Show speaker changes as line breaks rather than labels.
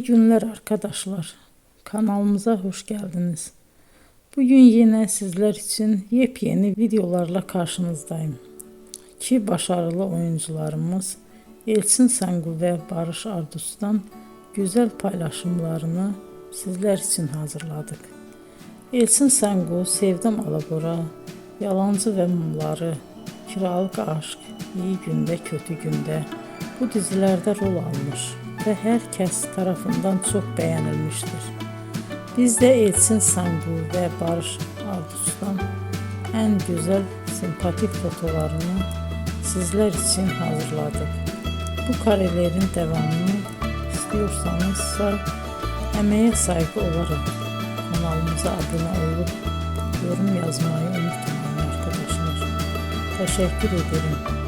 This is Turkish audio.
İyi günler arkadaşlar. Kanalımıza hoş geldiniz. Bugün yine sizler için yepyeni videolarla karşınızdayım. İki başarılı oyuncularımız Elçin Sangu ve Barış Ardus'tan güzel paylaşımlarını sizler için hazırladık. Elçin Sangu, Sevdim Alabora, Yalancı ve Mumları, Kiralık Aşk, İyi Günde Kötü Günde bu dizilerde rol almış ve herkes tarafından çok beğenilmiştir. Biz de Elçin Sangu ve Barış Ardus'tan en güzel sempatik fotolarını sizler için hazırladık. Bu karelerin devamını istiyorsanızsa emeğe saygı olarak kanalımıza abone olup yorum yazmayı unutmayın arkadaşlar. Teşekkür ederim.